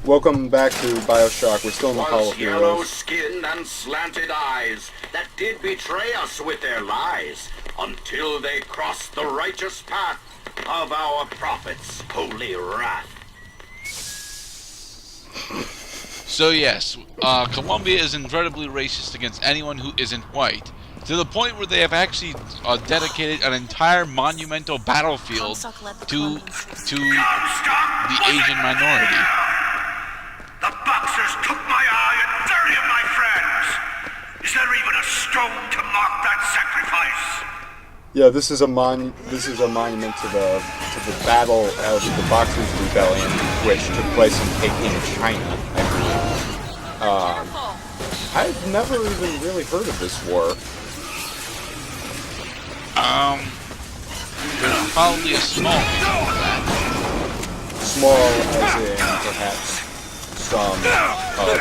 Welcome back to Bioshock. We're still in the Hall of yellow Heroes. skin and slanted eyes that did betray us with their lies until they crossed the righteous path of our prophet's holy wrath. So yes, Colombia is incredibly racist against anyone who isn't white, to the point where they have actually dedicated an entire monumental battlefield to the Asian minority. The Boxers took my eye and 30 of my friends! Is there even a stone to mark that sacrifice? Yeah, this is a monument to the battle of the Boxers Rebellion, which took place in Peking, China, I believe. I've never even really heard of this war. There's probably a small reason for that. Small as in perhaps some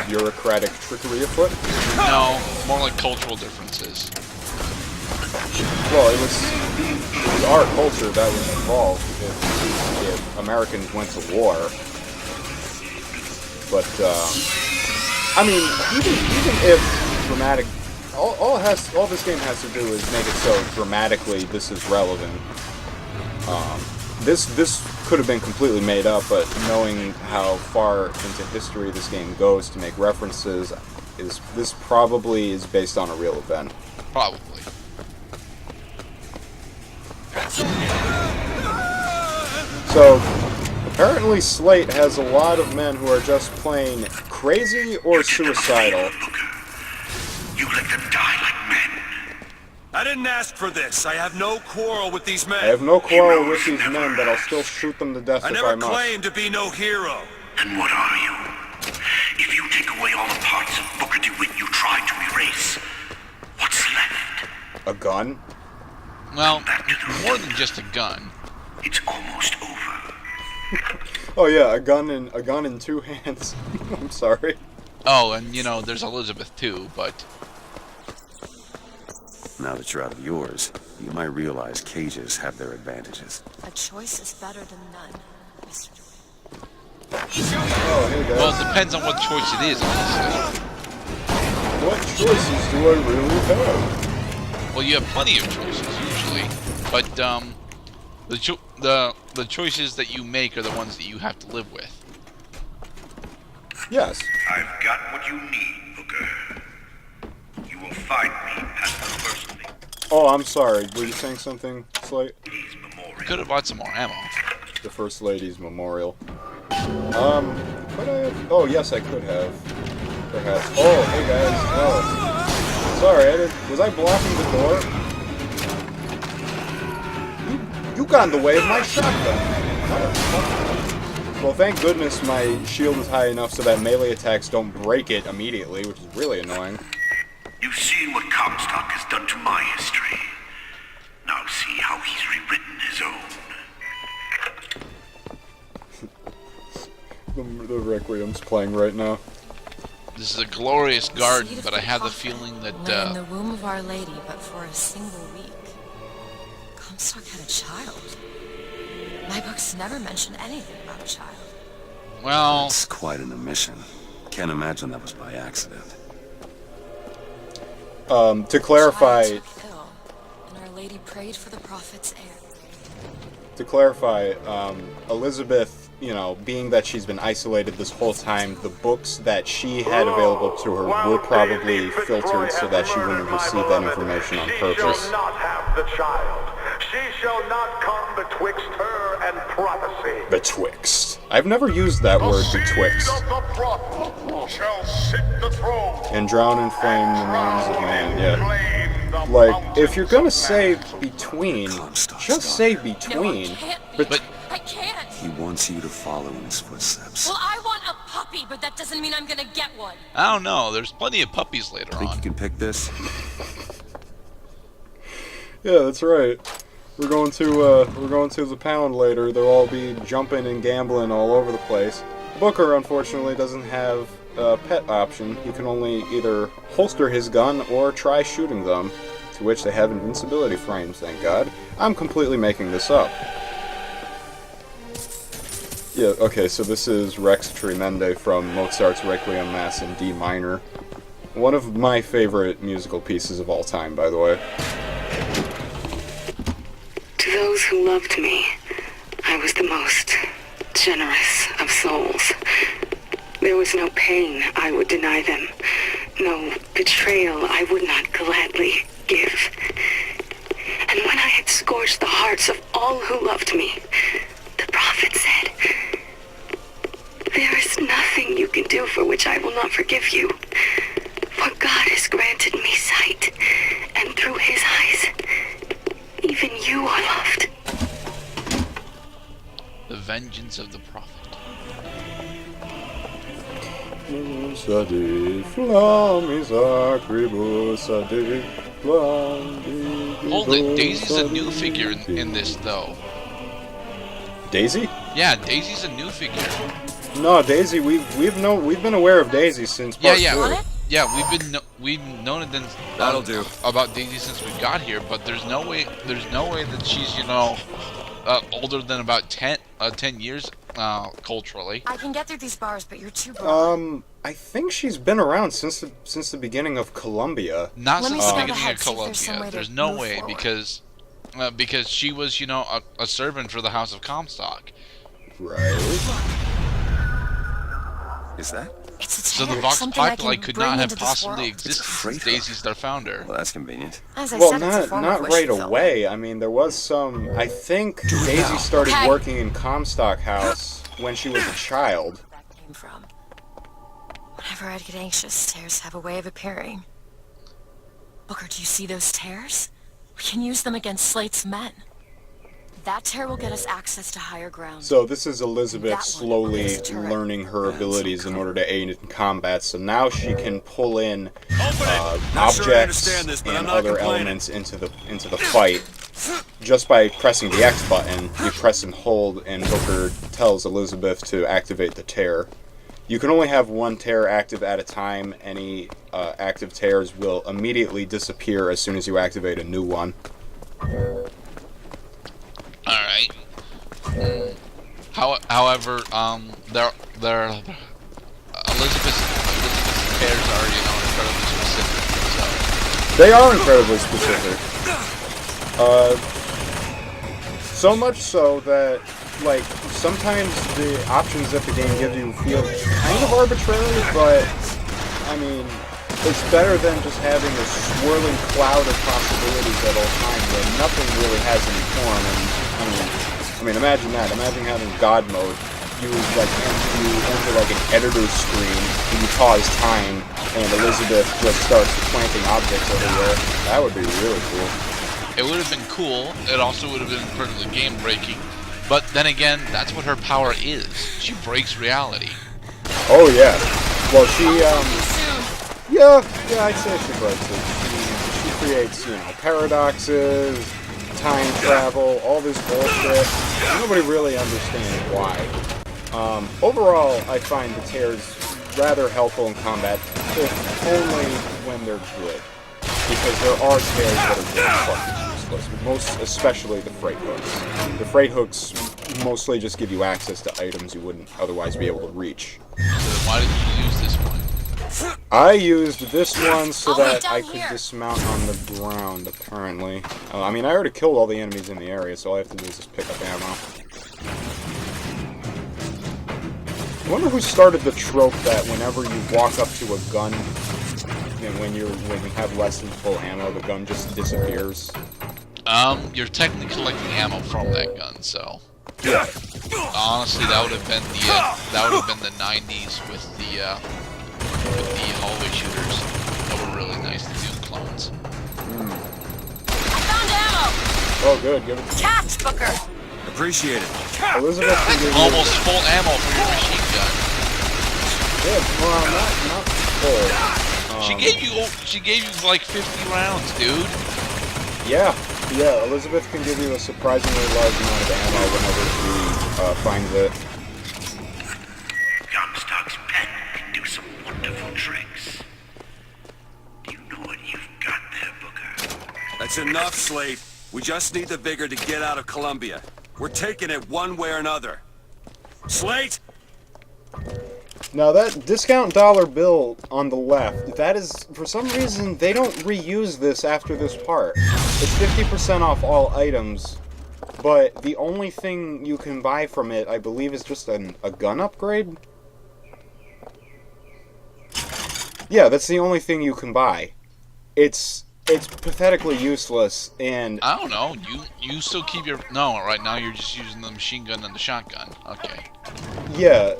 bureaucratic trickery afoot? No, more like cultural differences. Well, it was our culture that was involved if Americans went to war. But, I mean, even if dramatic... All this game has to do is make it so dramatically this is relevant. This could have been completely made up, but knowing how far into history this game goes to make references, this probably is based on a real event. Probably. So, apparently Slate has a lot of men who are just plain crazy or suicidal. You let them die like men. I didn't ask for this. I have no quarrel with these men. I have no quarrel with these men, but I'll still shoot them to death I if I never must. claimed to be no hero. Then what are you? If you take away all the parts of Booker DeWitt you tried to erase, what's left? A gun? Well, it's more than just a gun. It's almost over. Oh yeah, a gun in two hands. I'm sorry. Oh, and you know, there's Elizabeth too, but... Now that you're out of yours, you might realize cages have their advantages. A choice is better than none, Mr. DeWitt. Oh, hey guys. Well, it depends on what choice it is, honestly. What choices do I really have? Well, you have plenty of choices, usually, but, the choices that you make are the ones that you have to live with. Yes. I've got what you need, Booker. You will find me at the first thing. Oh, I'm sorry. Were you saying something, Slate? Could have bought some more ammo. The First Lady's Memorial. Could I have? Oh, yes, I could have. Perhaps. Oh, hey guys. Oh. Sorry, I didn't... Was I blocking the door? You got in the way of my shotgun. Well, thank goodness my shield is high enough so that melee attacks don't break it immediately, which is really annoying. You've seen what Comstock has done to my history. Now see how he's rewritten his own. The Requiem's playing right now. This is a glorious garden, but I have the feeling that, lay in the womb of Our Lady, but for a single week. Comstock had a child. My books never mention anything about a child. well, It's quite an omission. Can't imagine that was by accident. To clarify... The child took ill, and Our Lady prayed for the prophet's heir. To clarify, Elizabeth, you know, being that she's been isolated this whole time, the books that she had available to her were probably filtered so that she wouldn't receive that information on purpose. She shall not have the child. She shall not come betwixt her and prophecy. Betwixt. I've never used that word, betwixt. The seed of the prophet shall sit the throne. And drown in flame the names of man, yeah. Like, if you're gonna say between, just say No, I between. can't. But- I can't. He wants you to follow in his footsteps. Well, I want a puppy, but that doesn't mean I'm gonna get one. I don't know, there's plenty of puppies later Think you on. can pick this? Yeah, that's right. We're going to the pound later. They'll all be jumping and gambling all over the place. Booker, unfortunately, doesn't have a pet option. He can only either holster his gun or try shooting them, to which they have invincibility frames, thank God. I'm completely making this up. Yeah, okay, so this is Rex Tremende from Mozart's Requiem Mass in D minor. One of my favorite musical pieces of all time, by the way. To those who loved me, I was the most generous of souls. There was no pain I would deny them, no betrayal I would not gladly give. And when I had scorched the hearts of all who loved me, the prophet said, "There is nothing you can do for which I will not forgive you. For God has granted me sight, and through his eyes, even you are loved." The vengeance of the prophet. Hold it, Daisy's a new figure in this, though. Daisy? Yeah, Daisy's a new figure. No, Daisy. We've been aware of Daisy since part 2. Yeah, we've known it That'll do. about Daisy since we got here, but there's no way that she's older than about 10 years culturally. I can get through these bars, but you're too broad. I think she's been around since the beginning of Columbia. Not Let me since the skip beginning ahead, of see if there's some Columbia. way to There's no move way forward. because she was a servant for the House of Comstock. Right. Is that? It's a So tear, the Vox something I Populi can could bring not have into this possibly world. existed It's a since freight Daisy's their founder. Well, that's convenient. As I Well, said, it's a form of not wish right fulfillment. away. I mean, there was some. I think Daisy started Okay. working in Comstock House when she was a child. That came from. Whenever I'd get anxious, tears have a way of appearing. Booker, do you see those tears? We can use them against Slate's men. That tear will get us access to higher ground. So this is Elizabeth That one slowly is a turret. learning her abilities in order to aid in combat. So now she can pull in Not sure I objects understand this, but I'm and not other complaining. elements into the fight just by pressing the X button. You press and hold, and Booker tells Elizabeth to activate the tear. You can only have one tear active at a time. Any active tears will immediately disappear as soon as you activate a new one. All right. However, Elizabeth's tears are incredibly specific. They are incredibly specific. So much so that, like, sometimes the options that the game gives you feel kind of arbitrary, but, I mean, it's better than just having a swirling cloud of possibilities at all times where nothing really has any form. And I mean, imagine that. Imagine having God mode. You enter like an editor's screen, and you pause time, and Elizabeth just starts planting objects everywhere. That would be really cool. It would have been cool. It also would have been incredibly game-breaking. But then again, that's what her power is. She breaks reality. Oh yeah. Well, she yeah, I'd say she breaks it. She creates, paradoxes, time travel, all this bullshit. Nobody really understands why. Overall, I find the tears rather helpful in combat, if only when they're good. Because there are tears that are just fucking useless, most especially the freight hooks. The freight hooks mostly just give you access to items you wouldn't otherwise be able to reach. So why did you use this one? I used this one so I'll wait that down I could here. dismount on the ground, apparently. I mean, I already killed all the enemies in the area, so all I have to do is just pick up ammo. I wonder who started the trope that whenever you walk up to a gun, and when you have less than full ammo, the gun just disappears. You're technically collecting ammo from that gun, so. Yeah. Honestly, that would have been the 90s with the hallway shooters. That were really nice to do clones. I found ammo! Oh, good. Give it to Catch, Booker! Appreciate it. Elizabeth. Can give you- Almost full ammo for your machine gun. Yeah, well, not full. She gave you like 50 rounds, dude. Yeah, Elizabeth can give you a surprisingly large amount of ammo whenever she finds it. Comstock's pen can do some wonderful tricks. Do you know what you've got there, Booker? That's enough, Slate. We just need the vigor to get out of Columbia. We're taking it one way or another. Slate! Now that discount dollar bill on the left, that is, for some reason, they don't reuse this after this part. It's 50% off all items, but the only thing you can buy from it, I believe, is just a gun upgrade? Yeah, that's the only thing you can buy. It's pathetically useless, and... I don't know, you still keep your... No, right now you're just using the machine gun and the shotgun. Okay. Yeah,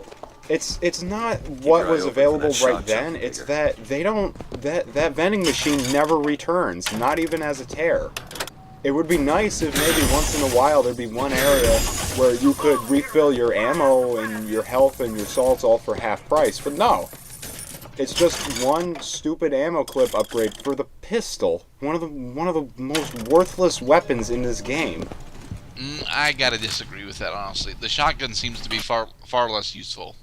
it's not what was available right shot then, something it's bigger. that they don't... That vending machine never returns, not even as a tear. It would be nice if maybe once in a while there'd be one area where you could refill your ammo and your health and your salts all for half price, but no. It's just one stupid ammo clip upgrade for the pistol, one of the most worthless weapons in this game. I gotta disagree with that, honestly. The shotgun seems to be far less useful.